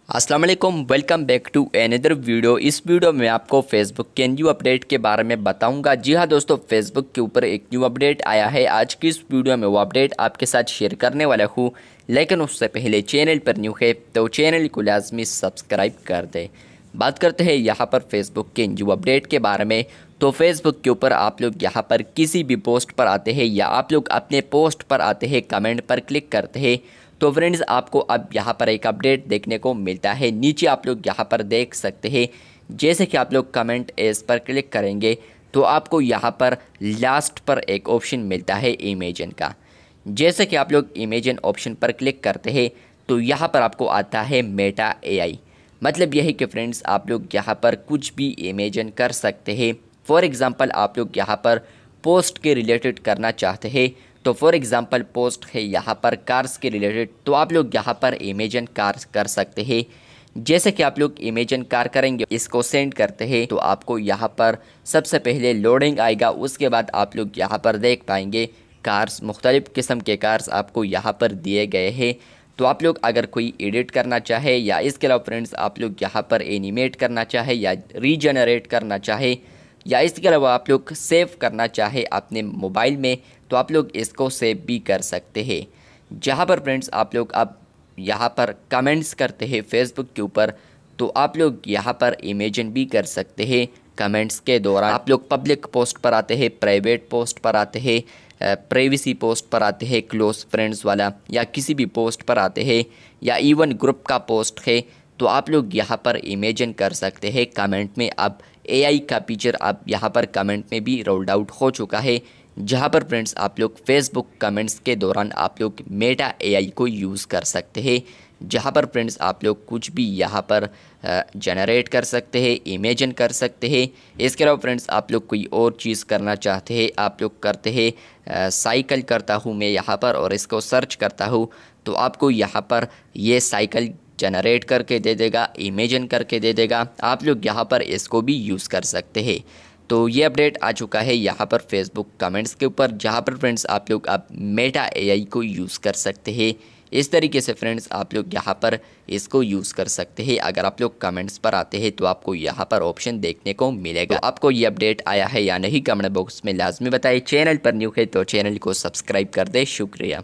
अस्सलाम वालेकुम, welcome back to another video. इस वीडियो में आपको फेसबुक के न्यू अपडेट के बारे में बताऊंगा। जी हाँ दोस्तों, फेसबुक के ऊपर एक न्यू अपडेट आया है। आज की इस वीडियो में वो अपडेट आपके साथ शेयर करने वाला हूँ, लेकिन उससे पहले चैनल पर न्यू है तो चैनल को लाजमी सब्सक्राइब कर दें। बात करते हैं यहाँ पर फेसबुक के न्यू अपडेट के बारे में। तो फेसबुक के ऊपर आप लोग यहाँ पर किसी भी पोस्ट पर आते हैं या आप लोग अपने पोस्ट पर आते हैं, कमेंट पर क्लिक करते हैं तो फ्रेंड्स आपको अब यहाँ पर एक अपडेट देखने को मिलता है। नीचे आप लोग यहाँ पर देख सकते हैं, जैसे कि आप लोग कमेंट एज पर क्लिक करेंगे तो आपको यहाँ पर लास्ट पर एक ऑप्शन मिलता है इमेजन का। जैसे कि आप लोग इमेजन ऑप्शन पर क्लिक करते हैं तो यहाँ पर आपको आता है मेटा एआई। मतलब यही कि फ्रेंड्स आप लोग यहाँ पर कुछ भी इमेजन कर सकते हैं। फॉर एग्ज़ाम्पल आप लोग यहाँ पर पोस्ट के रिलेटेड करना चाहते हैं तो फॉर एग्ज़ाम्पल पोस्ट है यहाँ पर कार्स के रिलेटेड, तो आप लोग यहाँ पर इमेजन कार कर सकते हैं। जैसे कि आप लोग इमेजन कार करेंगे, इसको सेंड करते हैं तो आपको यहाँ पर सबसे पहले लोडिंग आएगा। उसके बाद आप लोग यहाँ पर देख पाएंगे कार्स, मुख्तलिफ़ किस्म के कार्स आपको यहाँ पर दिए गए हैं। तो आप लोग अगर कोई एडिट करना चाहे या इसके अलावा फ्रेंड्स आप लोग यहाँ पर एनिमेट करना चाहे या रीजनरेट करना चाहे या इसके अलावा आप लोग सेव करना चाहे अपने मोबाइल में तो आप लोग इसको सेव भी कर सकते हैं। जहाँ पर फ्रेंड्स आप लोग अब यहाँ पर कमेंट्स करते हैं फेसबुक के ऊपर तो आप लोग यहाँ पर इमेजिन भी कर सकते हैं। कमेंट्स के दौरान आप लोग पब्लिक पोस्ट पर आते हैं, प्राइवेट पोस्ट पर आते हैं, प्राइवेसी पोस्ट पर आते हैं, क्लोज फ्रेंड्स वाला या किसी भी पोस्ट पर आते हैं या इवन ग्रुप का पोस्ट है तो आप लोग यहाँ पर इमेजिन कर सकते हैं कमेंट में। अब एआई का फीचर अब यहाँ पर कमेंट में भी रोल्ड आउट हो चुका है, जहाँ पर फ्रेंड्स आप लोग फेसबुक कमेंट्स के दौरान आप लोग मेटा एआई को यूज़ कर सकते हैं। जहाँ पर फ्रेंड्स आप लोग कुछ भी यहाँ पर जनरेट कर सकते हैं, इमेजिन कर सकते हैं। इसके अलावा फ्रेंड्स आप लोग कोई और चीज़ करना चाहते हैं, आप लोग करते हैं साइकिल करता हूँ मैं यहाँ पर और इसको सर्च करता हूँ तो आपको यहाँ पर ये साइकिल जनरेट करके दे देगा, इमेजिन करके दे देगा। आप लोग यहाँ पर इसको भी यूज़ कर सकते हैं। तो ये अपडेट आ चुका है यहाँ पर फेसबुक कमेंट्स के ऊपर, जहाँ पर फ्रेंड्स आप लोग अब मेटा एआई को यूज़ कर सकते हैं। इस तरीके से फ्रेंड्स आप लोग यहाँ पर इसको यूज़ कर सकते हैं। अगर आप लोग कमेंट्स पर आते हैं तो आपको यहाँ पर ऑप्शन देखने को मिलेगा। तो आपको ये अपडेट आया है या नहीं, कमेंट बॉक्स में लाजमी बताइए। चैनल पर न्यू है तो चैनल को सब्सक्राइब कर दे। शुक्रिया।